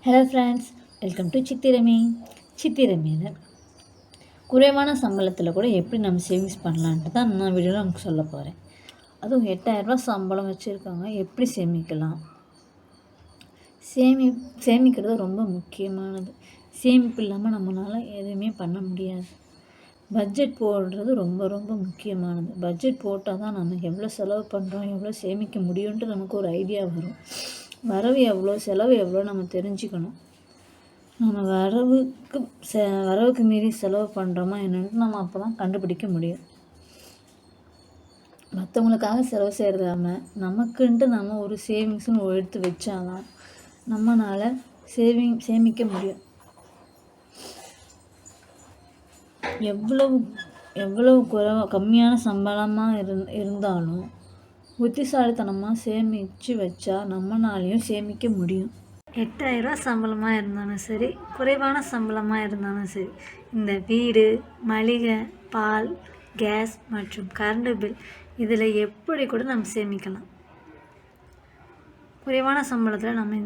Hello friends, welcome to சித்திரமையில் குறைவான சம்பளத்தில் கூட எப்படி நம்ம சேவிங்ஸ் பண்ணலான்ட்டு தான் நான் வீடியோவில் நமக்கு சொல்ல போகிறேன். அதுவும் 8000 சம்பளம் வச்சுருக்காங்க, எப்படி சேமிக்கலாம்? சேமிக்கிறது ரொம்ப முக்கியமானது. சேமிப்பு இல்லாமல் நம்மளால் எதுவுமே பண்ண முடியாது. பட்ஜெட் போடுறது ரொம்ப ரொம்ப முக்கியமானது. பட்ஜெட் போட்டால் தான் நம்ம எவ்வளோ செலவு பண்ணுறோம், எவ்வளோ சேமிக்க முடியும்ன்ட்டு நமக்கு ஒரு ஐடியா வரும். வரவு எவ்வளோ, செலவு எவ்வளோ நம்ம தெரிஞ்சுக்கணும். நம்ம வரவுக்கு மீறி செலவு பண்ணுறோமா என்னென்னு நம்ம அப்போ தான் கண்டுபிடிக்க முடியும். மற்றவங்களுக்காக செலவு செய்கிறதாம நமக்குன்ட்டு நம்ம ஒரு சேவிங்ஸ்னு எடுத்து வச்சாதான் நம்மளால் சேமிக்க முடியும். எவ்வளவு கம்மியான சம்பளமாக இருந்தாலும் புத்திசாலித்தனமாக சேமித்து வச்சா நம்மளாலையும் சேமிக்க முடியும். 8000 சம்பளமாக இருந்தாலும் சரி, குறைவான சம்பளமாக இருந்தாலும் சரி, இந்த வீடு, மளிகை, பால், கேஸ் மற்றும் கரண்ட் பில் இதில் எப்படி கூட நம்ம சேமிக்கலாம். குறைவான சம்பளத்தில் நம்ம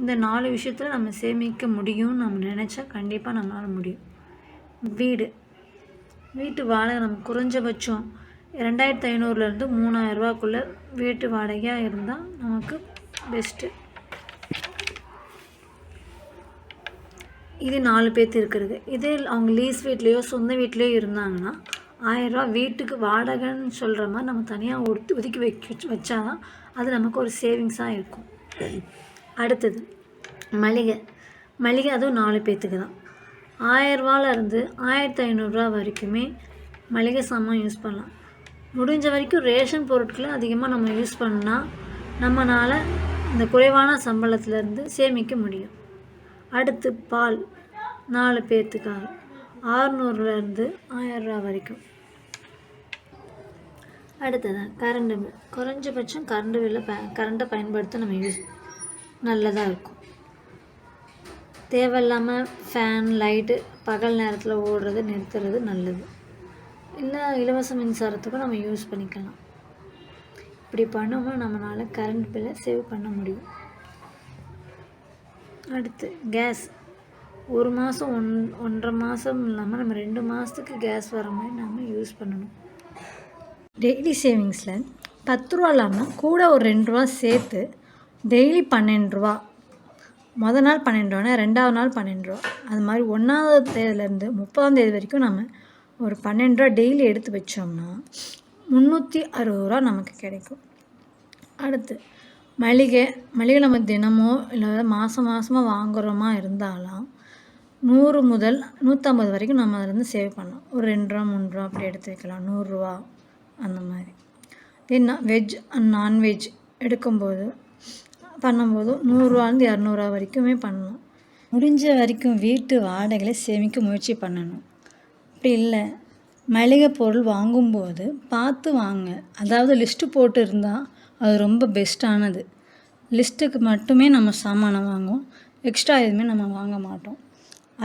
இந்த 4 விஷயத்தில் நம்ம சேமிக்க முடியும்னு நம்ம நினச்சா கண்டிப்பாக நம்மளால் முடியும். வீட்டு வாடகை நம்ம குறைஞ்சபட்சம் 2500 3000 வீட்டு வாடகையாக இருந்தால் நமக்கு பெஸ்ட்டு. இது 4 பேர்த்து இருக்கிறது. இதே அவங்க லீஸ் வீட்லேயோ சொந்த வீட்லேயோ இருந்தாங்கன்னா 1000 வீட்டுக்கு வாடகைன்னு சொல்கிற மாதிரி நம்ம தனியாக ஒதுக்கி வச்சாதான் அது நமக்கு ஒரு சேவிங்ஸாக இருக்கும். அடுத்தது மளிகை அதுவும் 4 பேர்த்துக்கு தான். 1000 இருந்து 1500 வரைக்குமே மளிகை சாமான் யூஸ் பண்ணலாம். முடிஞ்ச வரைக்கும் ரேஷன் பொருட்களை அதிகமாக நம்ம யூஸ் பண்ணால் நம்மளால் இந்த குறைவான சம்பளத்திலேருந்து சேமிக்க முடியும். அடுத்து பால் 4 பேர்த்துக்காக 600 1000 வரைக்கும். அடுத்ததான் கரண்ட் பில். குறைஞ்சபட்சம் கரண்ட்டை பயன்படுத்த நம்ம நல்லதாக இருக்கும். தேவையில்லாமல் ஃபேன், லைட்டு பகல் நேரத்தில் ஓடுறது நிறுத்துறது நல்லது. இல்லை இலவச மின்சாரத்துக்கும் நம்ம யூஸ் பண்ணிக்கலாம். இப்படி பண்ணும்போது நம்மளால் கரண்ட் பில்லை சேவ் பண்ண முடியும். அடுத்து கேஸ். 1 மாதம் 1.5 மாதம் இல்லாமல் நம்ம 2 மாதத்துக்கு கேஸ் வர மாதிரி நம்ம யூஸ் பண்ணணும். டெய்லி சேவிங்ஸில் 10 ரூபா இல்லாமல் கூட ஒரு 2 ரூபா சேர்த்து டெய்லி 12 ரூபா. மொதல் நாள் 12 ரூபானா 2வது நாள் 12 ரூபா. அது மாதிரி 1ஆவது தேதியிலேருந்து 30ஆம் தேதி வரைக்கும் நம்ம ஒரு 12 ரூபா டெய்லி எடுத்து வச்சோம்னா 360 ரூபா நமக்கு கிடைக்கும். அடுத்து மளிகை நம்ம தினமோ இல்லை மாதமாக வாங்குகிறோமா இருந்தாலும் 100 முதல் 150 வரைக்கும் நம்ம அதிலேருந்து சேவ் பண்ணலாம். ஒரு 2 ரூபா 3 ரூபா அப்படி எடுத்து வைக்கலாம். 100 ரூபா அந்த மாதிரி. என்ன வெஜ் அண்ட் நான்வெஜ் பண்ணும்போது 100 ரூபாலேருந்து 200 ரூபா வரைக்குமே பண்ணலாம். முடிஞ்ச வரைக்கும் வீட்டு வாடகைகளை சேமிக்க முயற்சி பண்ணணும். அப்படி இல்லை, மளிகை பொருள் வாங்கும்போது பார்த்து வாங்க. அதாவது லிஸ்ட்டு போட்டு இருந்தால் அது ரொம்ப பெஸ்ட்டானது. லிஸ்ட்டுக்கு மட்டுமே நம்ம சாமானை வாங்குவோம், எக்ஸ்ட்ரா எதுவுமே நம்ம வாங்க மாட்டோம்.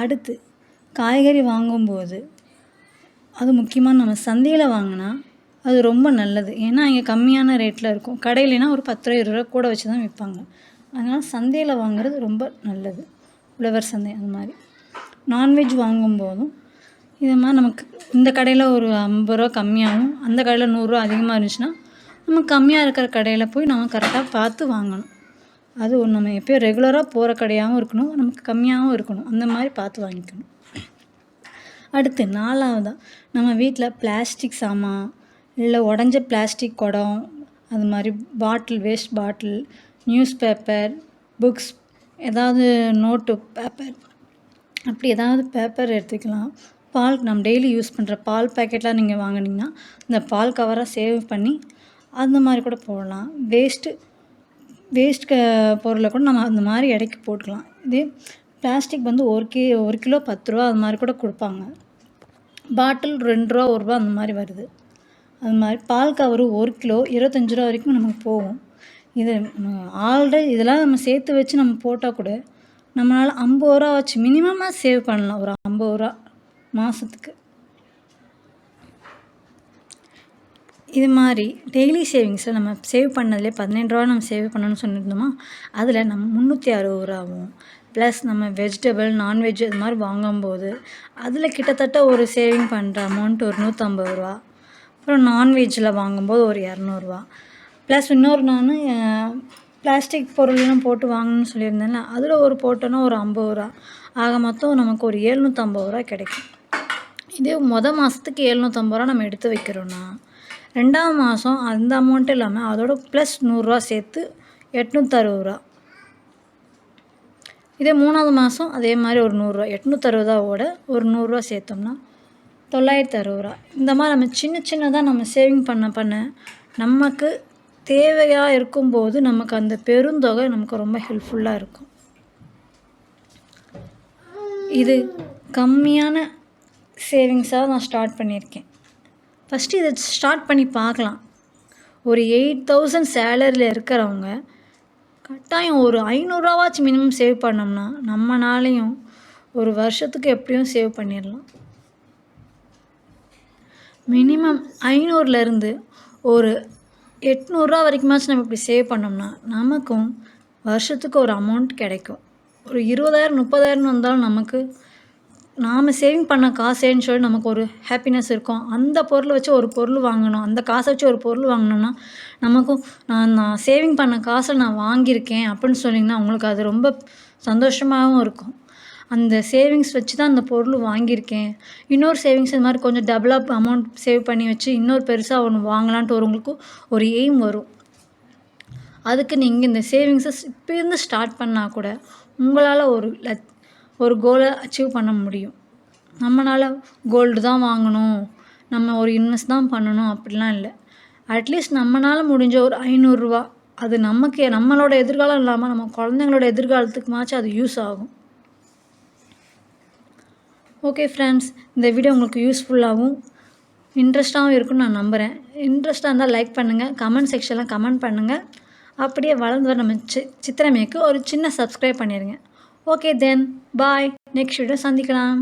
அடுத்து காய்கறி வாங்கும்போது அது முக்கியமாக நம்ம சந்தையில் வாங்கினா அது ரொம்ப நல்லது. ஏன்னா இங்கே கம்மியான ரேட்டில் இருக்கும். கடையிலனா ஒரு 10 ரூபா 20 ரூபா கூட வச்சு தான் விற்பாங்க. அதனால் சந்தையில் வாங்குறது ரொம்ப நல்லது. உழவர் சந்தை அந்த மாதிரி. நான்வெஜ் வாங்கும்போதும் இது மாதிரி நமக்கு இந்த கடையில் ஒரு 50 ரூபா கம்மியாகவும் அந்த கடையில் 100 ரூபா அதிகமாக இருந்துச்சுன்னா நம்ம கம்மியாக இருக்கிற கடையில் போய் நம்ம கரெக்டாக பார்த்து வாங்கணும். அது நம்ம எப்போயும் ரெகுலராக போகிற கடையாகவும் இருக்கணும், நமக்கு கம்மியாகவும் இருக்கணும். அந்த மாதிரி பார்த்து வாங்கிக்கணும். அடுத்து 4ஆவதாக நம்ம வீட்டில் பிளாஸ்டிக் சாமான் இல்லை உடஞ்ச பிளாஸ்டிக் குடம், அது மாதிரி வேஸ்ட் பாட்டில், நியூஸ் பேப்பர், புக்ஸ், ஏதாவது நோட்டு பேப்பர், அப்படி ஏதாவது பேப்பர் எடுத்துக்கலாம். நம்ம டெய்லி யூஸ் பண்ணுற பால் பேக்கெட்லாம் நீங்கள் வாங்கினீங்கன்னா இந்த பால் கவராக சேவ் பண்ணி அந்த மாதிரி கூட போடலாம். வேஸ்ட் பொருளை கூட நம்ம அந்த மாதிரி இடைக்கி போட்டுக்கலாம். இதே பிளாஸ்டிக் 1 கிலோ 10 ரூபா அது மாதிரி கூட கொடுப்பாங்க. பாட்டில் 2 ரூபா 1 ரூபா அந்த மாதிரி வருது. அது மாதிரி பால் கவரு 1 கிலோ 25 ரூபா வரைக்கும் நமக்கு போகும். இதெல்லாம் நம்ம சேர்த்து வச்சு நம்ம போட்டால் கூட நம்மளால் 50 ரூபா வச்சு மினிமமாக சேவ் பண்ணலாம். ஒரு 50 ரூபா மாதத்துக்கு. இது மாதிரி டெய்லி சேவிங்ஸில் நம்ம சேவ் பண்ணதுலேயே 15 ரூபா நம்ம சேவ் பண்ணணும்னு சொல்லியிருந்தோமா, அதில் நம்ம 360 ரூபாவும் ப்ளஸ் நம்ம வெஜிடபிள் நான்வெஜ் இது மாதிரி வாங்கும்போது அதில் கிட்டத்தட்ட ஒரு சேவிங் பண்ணுற அமௌண்ட் ஒரு 150 ரூபா. அப்புறம் நான்வெஜ்ஜில் வாங்கும்போது ஒரு 200 ரூபா. ப்ளஸ் இன்னொரு நான் பிளாஸ்டிக் பொருள்லாம் போட்டு வாங்கணும்னு சொல்லியிருந்தேன்ல, அதில் ஒரு போட்டோன்னா ஒரு 50 ரூபா. ஆக மொத்தம் நமக்கு ஒரு 750 ரூபா கிடைக்கும். இதே மாதத்துக்கு 750 ரூபா நம்ம எடுத்து வைக்கிறோன்னா, 2ஆம் மாதம் அந்த அமௌண்ட்டு இல்லாமல் அதோட ப்ளஸ் 100 ரூபா சேர்த்து 860 ரூபா. இதே 3ஆவது மாதம் அதே மாதிரி ஒரு 100 ரூபா, 860ஓட ஒரு 100 ரூபா சேர்த்தோம்னா 960 ரூபா. இந்த மாதிரி நம்ம சின்னதாக நம்ம சேவிங் பண்ண நமக்கு தேவையாக இருக்கும்போது நமக்கு அந்த பெருந்தொகை நமக்கு ரொம்ப ஹெல்ப்ஃபுல்லாக இருக்கும். இது கம்மியான சேவிங்ஸாக நான் ஸ்டார்ட் பண்ணியிருக்கேன். ஃபஸ்ட்டு இதை ஸ்டார்ட் பண்ணி பார்க்கலாம். ஒரு 8000 சேலரியில் இருக்கிறவங்க கட்டாயம் ஒரு 500 ரூபாவாச்சும் மினிமம் சேவ் பண்ணோம்னா நம்மனாலையும் ஒரு வருஷத்துக்கு எப்படியும் சேவ் பண்ணிடலாம். மினிமம் 500லேருந்து ஒரு 800 ரூபா வரைக்குமாச்சும் நம்ம இப்படி சேவ் பண்ணோம்னா நமக்கும் வருஷத்துக்கு ஒரு அமௌண்ட் கிடைக்கும். ஒரு 20,000 30,000 வந்தாலும் நமக்கு நாம் சேவிங் பண்ண காசேன்னு சொல்லி நமக்கு ஒரு ஹாப்பினஸ் இருக்கும். அந்த பொருளை வச்சு ஒரு பொருள் வாங்கணும், அந்த காசை வச்சு ஒரு பொருள் வாங்கினோம்னா நமக்கும் நான் சேவிங் பண்ண காசில் நான் வாங்கியிருக்கேன் அப்படின்னு சொன்னிங்கன்னா அவங்களுக்கு அது ரொம்ப சந்தோஷமாகவும் இருக்கும். அந்த சேவிங்ஸ் வச்சு தான் அந்த பொருள் வாங்கியிருக்கேன், இன்னொரு சேவிங்ஸ் இது மாதிரி கொஞ்சம் டெவலப் அமௌண்ட் சேவ் பண்ணி வச்சு இன்னொரு பெருசாக ஒன்று வாங்கலான்ட்டு உங்களுக்கு ஒரு எய்ம் வரும். அதுக்கு நீங்கள் இந்த சேவிங்ஸை இப்போருந்து ஸ்டார்ட் பண்ணால் கூட உங்களால் ஒரு கோலை அச்சீவ் பண்ண முடியும். நம்மளால் கோல்டு தான் வாங்கணும், நம்ம ஒரு இன்வெஸ்ட் தான் பண்ணணும் அப்படிலாம் இல்லை. அட்லீஸ்ட் நம்மளால் முடிஞ்ச ஒரு 500 ரூபா, அது நம்மளோட எதிர்காலம் இல்லாமல் நம்ம குழந்தைங்களோட எதிர்காலத்துக்குமாச்சும் அது யூஸ் ஆகும். ஓகே ஃப்ரெண்ட்ஸ், இந்த வீடியோ உங்களுக்கு யூஸ்ஃபுல்லாகவும் இன்ட்ரெஸ்ட்டாகவும் இருக்குன்னு நான் நம்புகிறேன். இன்ட்ரெஸ்ட்டாக இருந்தால் லைக் பண்ணுங்கள், கமெண்ட் செக்ஷனில் கமெண்ட் பண்ணுங்கள். அப்படியே வளர்ந்து வர நம்ம சித்திரமேக்கு ஒரு சின்ன சப்ஸ்கிரைப் பண்ணிடுங்க. ஓகே தென் பாய், நெக்ஸ்ட் வீடியோ சந்திக்கலாம்.